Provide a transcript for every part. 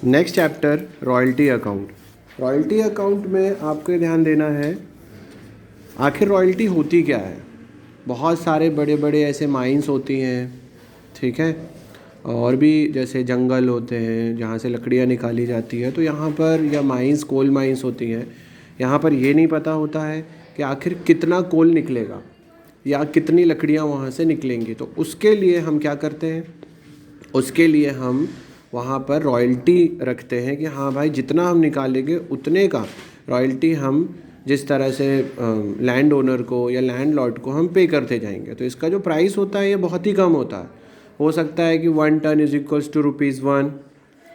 Next chapter royalty account. Royalty account में आपको ध्यान देना है आखिर रॉयल्टी होती क्या है। बहुत सारे बड़े बड़े ऐसे माइंस होती हैं, ठीक है, और भी जैसे जंगल होते हैं जहाँ से लकड़ियाँ निकाली जाती है, तो यहाँ पर या माइंस कोल माइंस होती हैं, यहाँ पर ये नहीं पता होता है कि आखिर कितना कोल निकलेगा या कितनी लकड़ियाँ वहाँ से निकलेंगी। तो उसके लिए हम क्या करते हैं, उसके लिए हम वहाँ पर रॉयल्टी रखते हैं कि हाँ भाई जितना हम निकालेंगे उतने का रॉयल्टी हम जिस तरह से लैंड ओनर को या लैंड लॉर्ड को हम पे करते जाएंगे। तो इसका जो प्राइस होता है ये बहुत ही कम होता है। हो सकता है कि 1 ton is equals to ₹1,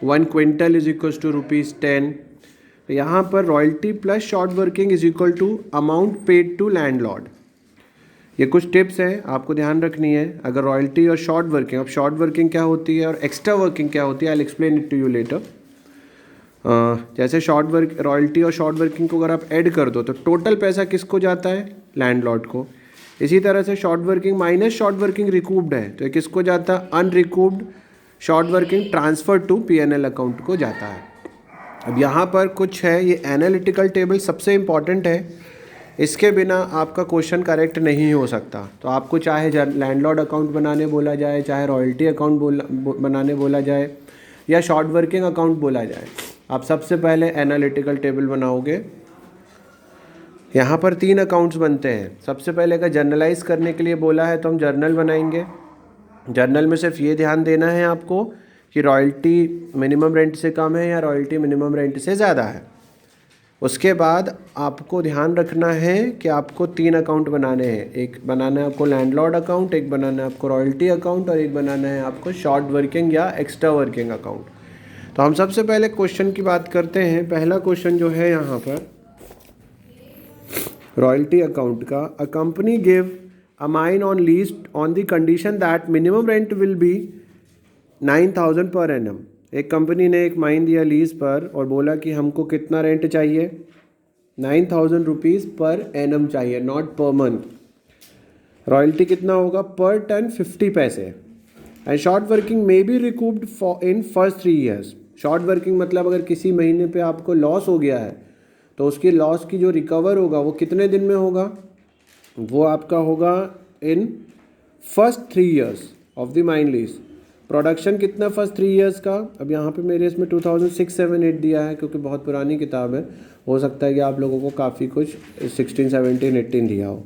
1 quintal is equals to ₹10। तो यहाँ पर royalty plus short working is equal to amount paid to landlord. ये कुछ टिप्स हैं आपको ध्यान रखनी है। अगर रॉयल्टी और शॉर्ट वर्किंग, अब शॉर्ट वर्किंग क्या होती है और एक्स्ट्रा वर्किंग क्या होती है, I will explain it to you later. जैसे शॉर्ट वर्क रॉयल्टी और शॉर्ट वर्किंग को अगर आप ऐड कर दो तो टोटल पैसा किसको जाता है, लैंडलॉर्ड को। इसी तरह से short working minus short working recouped है तो ये किसको जाता है, unrecouped short working transfer to PNL account को जाता है। अब यहाँ पर कुछ है, ये एनालिटिकल टेबल सबसे इम्पॉर्टेंट है, इसके बिना आपका क्वेश्चन करेक्ट नहीं हो सकता। तो आपको चाहे लैंडलॉर्ड अकाउंट बनाने बोला जाए, चाहे रॉयल्टी अकाउंट बनाने बोला जाए या शॉर्ट वर्किंग अकाउंट बोला जाए, आप सबसे पहले एनालिटिकल टेबल बनाओगे। यहाँ पर 3 अकाउंट्स बनते हैं। सबसे पहले अगर जर्नलाइज करने के लिए बोला है तो हम जर्नल बनाएंगे। जर्नल में सिर्फ ये ध्यान देना है आपको कि रॉयल्टी मिनिमम रेंट से कम है या रॉयल्टी मिनिमम रेंट से ज़्यादा है। उसके बाद आपको ध्यान रखना है कि आपको 3 अकाउंट बनाने हैं। एक बनाना है आपको लैंडलॉर्ड अकाउंट, एक बनाना है आपको रॉयल्टी अकाउंट और एक बनाना है आपको शॉर्ट वर्किंग या एक्स्ट्रा वर्किंग अकाउंट। तो हम सबसे पहले क्वेश्चन की बात करते हैं। पहला क्वेश्चन जो है यहाँ पर रॉयल्टी अकाउंट का, a company give a mine on lease on the condition that minimum rent will be 9,000 per annum. एक कंपनी ने एक माइन दिया लीज पर और बोला कि हमको कितना रेंट चाहिए, 9,000 रुपीज़ पर एनम चाहिए, नॉट पर मंथ। रॉयल्टी कितना होगा, पर टन 50 पैसे। And short working may be recouped in first 3 years. Short working मतलब अगर किसी महीने पे आपको लॉस हो गया है तो उसकी लॉस की जो रिकवर होगा वो कितने दिन में होगा, वो आपका होगा in first 3 years of the mine lease. Production कितना फर्स्ट 3 ईयर्स का, अब यहाँ पे मेरे इसमें 2006, 7, 8 दिया है क्योंकि बहुत पुरानी किताब है। हो सकता है कि आप लोगों को काफ़ी कुछ 16, 17, 18 दिया हो।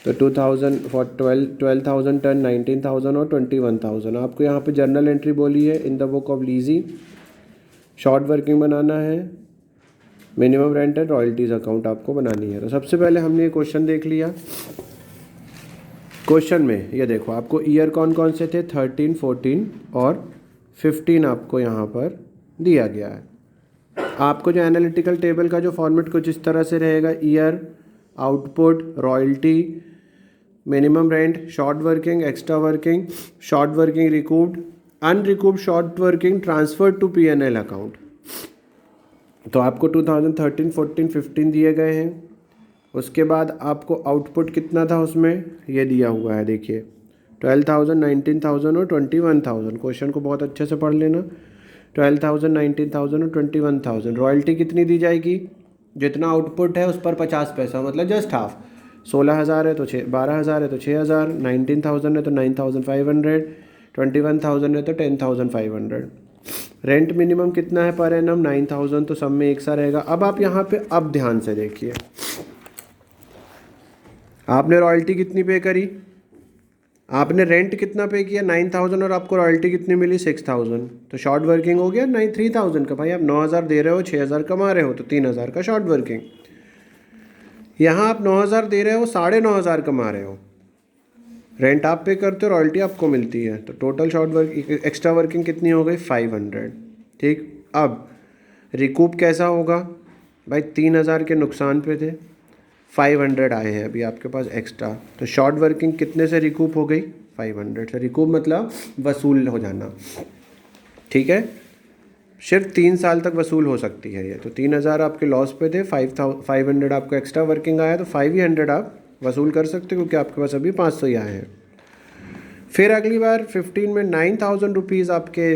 तो 2000 फॉर 12,000 टन, 19,000 और 21,000 आपको यहाँ पे जर्नल एंट्री बोली है in the book of lessee. Short working बनाना है, minimum rent and royalties account आपको बनानी है। तो सबसे पहले हमने ये क्वेश्चन देख लिया। क्वेश्चन में ये देखो आपको ईयर कौन कौन से थे, 13, 14 और 15 आपको यहाँ पर दिया गया है। आपको जो एनालिटिकल टेबल का जो फॉर्मेट कुछ इस तरह से रहेगा, year, output, royalty, minimum rent, short working, extra working, short working recouped, unrecouped short working transfer to PNL account. तो आपको 2013, 14, 15 दिए गए हैं। उसके बाद आपको आउटपुट कितना था उसमें ये दिया हुआ है, देखिए 12,000, 19,000 और 21,000। क्वेश्चन को बहुत अच्छे से पढ़ लेना। 12,000, 19,000 और 21,000। रॉयल्टी कितनी दी जाएगी, जितना आउटपुट है उस पर 50 पैसा, मतलब जस्ट हाफ। 16,000 है तो 12,000 है तो 6,000, 19,000 है तो 9,500, 21,000 है तो 10,500। रेंट मिनिमम कितना है पर एनम, 9,000, तो सब में एक सा रहेगा। अब आप यहाँ पे अब ध्यान से देखिए, आपने रॉयल्टी कितनी पे करी, आपने रेंट कितना पे किया, 9,000, और आपको रॉयल्टी कितनी मिली, 6,000। तो शॉर्ट वर्किंग हो गया 3,000 का। भाई आप 9,000 दे रहे हो, 6,000 कमा रहे हो, तो 3,000 का शॉर्ट वर्किंग। यहाँ आप 9,000 दे रहे हो, 9,500 कमा रहे हो। रेंट आप पे करते हो, रॉयल्टी आपको मिलती है, तो total short work extra working कितनी हो गई, 500। ठीक, अब रिकूप कैसा होगा, भाई 3,000 के नुकसान पे थे, 500 आए हैं अभी आपके पास एक्स्ट्रा, तो शॉर्ट वर्किंग कितने से रिकूप हो गई, 500 से। रिकूप मतलब वसूल हो जाना, ठीक है, सिर्फ 3 साल तक वसूल हो सकती है ये। तो 3,000 आपके लॉस पे थे, 500 आपको एक्स्ट्रा वर्किंग आया, तो 500 आप वसूल कर सकते हो क्योंकि आपके पास अभी 500 ही आए हैं। फिर अगली बार 15 में 9,000 रुपीज़ आपके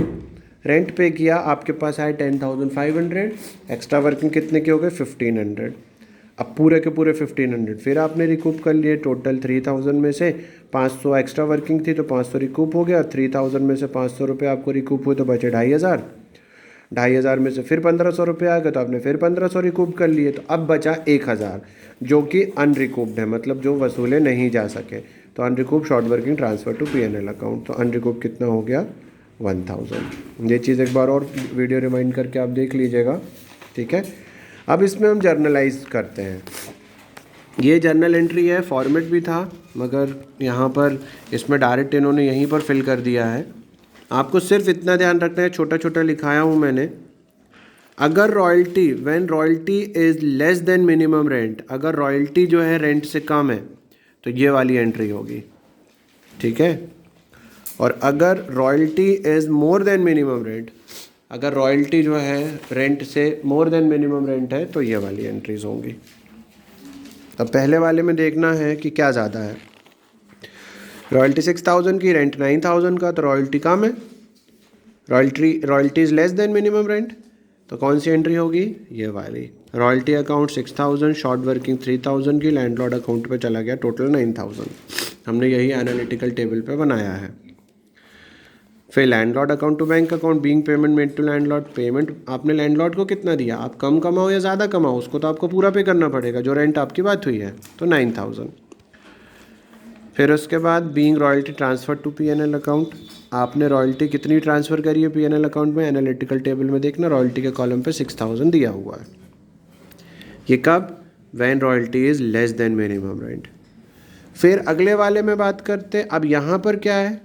रेंट पे किया, आपके पास आए 10,500, एक्स्ट्रा वर्किंग कितने के हो गए 1,500। अब पूरे के पूरे 1,500 फिर आपने रिकूप कर लिए। टोटल 3,000 में से 500 एक्स्ट्रा वर्किंग थी तो 500 रिकूप हो गया। 3,000 में से 500 रुपये आपको रिकूप हुए तो बचे 2,500। 2,500 में से फिर 1,500 रुपये आ गए तो आपने फिर 1,500 रिकूप कर लिए। तो अब बचा 1,000 जो कि अनरिकूप्ड है, मतलब जो वसूले नहीं जा सके। तो unrecoup short working transfer to P&L account. तो अनरिकूप कितना हो गया 1,000। ये चीज़ एक बार और वीडियो रिमाइंड करके आप देख लीजिएगा, ठीक है। अब इसमें हम जर्नलाइज करते हैं। ये जर्नल एंट्री है, फॉर्मेट भी था मगर यहाँ पर इसमें डायरेक्ट इन्होंने यहीं पर फिल कर दिया है। आपको सिर्फ इतना ध्यान रखना है, छोटा छोटा लिखाया हूँ मैंने। अगर royalty, when royalty is less than minimum rent, अगर रॉयल्टी जो है रेंट से कम है तो ये वाली एंट्री होगी, ठीक है। और अगर royalty is more than minimum rent, अगर रॉयल्टी जो है रेंट से मोर देन मिनिमम रेंट है तो ये वाली एंट्रीज होंगी। अब पहले वाले में देखना है कि क्या ज़्यादा है। रॉयल्टी 6,000 की, रेंट 9,000 का, तो रॉयल्टी कम है। Royalty is less than minimum rent, तो कौन सी एंट्री होगी, ये वाली। रॉयल्टी अकाउंट 6,000, शॉर्ट वर्किंग 3,000 की, लैंडलॉर्ड अकाउंट पे चला गया, टोटल 9,000। हमने यही एनालिटिकल टेबल पे बनाया है। फिर landlord account to bank account, being payment made to landlord, payment आपने लैंडलॉर्ड को कितना दिया, आप कम कमाओ या ज़्यादा कमाओ उसको तो आपको पूरा पे करना पड़ेगा, जो रेंट आपकी बात हुई है, तो 9,000। फिर उसके बाद being royalty transfer to P&L account, आपने रॉयल्टी कितनी ट्रांसफ़र करी है P&L अकाउंट में, एनालिटिकल टेबल में देखना, रॉयल्टी के कॉलम पे 6,000 दिया हुआ है। ये कब, when royalty is less than minimum rent. फिर अगले वाले में बात करते हैं। अब यहाँ पर क्या है,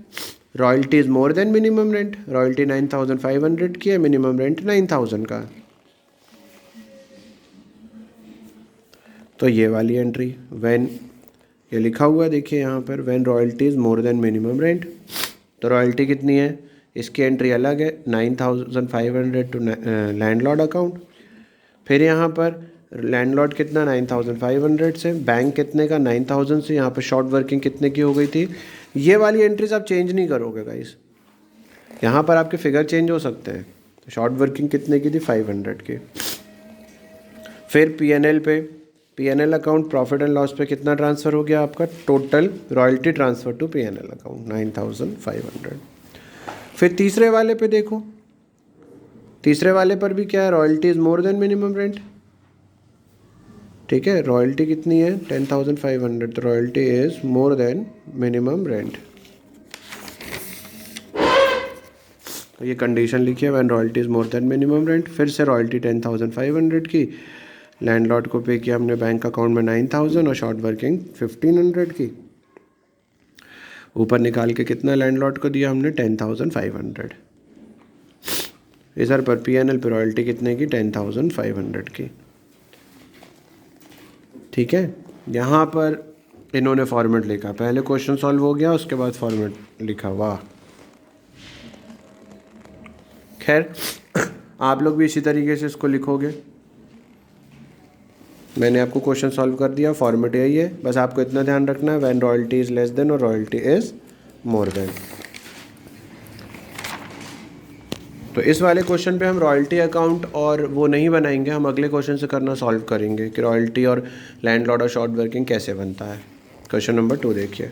royalty is more than minimum rent, royalty 9,500 की है, मिनिमम रेंट 9,000 का, तो ये वाली एंट्री। व्हेन, ये लिखा हुआ है देखिए यहाँ पर, when royalty is more than minimum rent, तो रॉयल्टी कितनी है, इसकी एंट्री अलग है, 9,500 टू लैंडलॉर्ड अकाउंट। फिर यहाँ पर लैंडलॉर्ड कितना 9,500 से, बैंक कितने का 9,000 से, यहाँ पर शॉर्ट वर्किंग कितने की हो गई थी। ये वाली एंट्रीज आप चेंज नहीं करोगे गाइस, यहाँ पर आपके फिगर चेंज हो सकते हैं। शॉर्ट वर्किंग कितने की थी 500 की। फिर P&L पे, P&L account profit and loss पे कितना ट्रांसफ़र हो गया आपका, total royalty transfer to P&L account 9,500। फिर तीसरे वाले पे देखो, तीसरे वाले पर भी क्या है, royalty is more than minimum rent, ठीक है। रॉयल्टी कितनी है 10,500, तो royalty is more than minimum rent, तो ये कंडीशन लिखिए, when royalty is more than minimum rent. फिर से रॉयल्टी 10,500 की, लैंडलॉर्ड को पे किया हमने बैंक अकाउंट में 9,000 और शॉर्ट वर्किंग 1,500 की। ऊपर निकाल के कितना लैंडलॉर्ड को दिया हमने 10,500। इधर पर P&L पे रॉयल्टी कितने की 10,500 की, ठीक है। यहाँ पर इन्होंने फॉर्मेट लिखा, पहले क्वेश्चन सॉल्व हो गया उसके बाद फॉर्मेट लिखा, वाह। खैर आप लोग भी इसी तरीके से इसको लिखोगे। मैंने आपको क्वेश्चन सॉल्व कर दिया, फॉर्मेट यही है, बस आपको इतना ध्यान रखना है, when royalty is less than और रॉयल्टी इज़ मोर देन। तो इस वाले क्वेश्चन पे हम रॉयल्टी अकाउंट और वो नहीं बनाएंगे, हम अगले क्वेश्चन से करना सॉल्व करेंगे कि रॉयल्टी और लैंडलॉर्ड और शॉर्ट वर्किंग कैसे बनता है। क्वेश्चन नंबर 2 देखिए।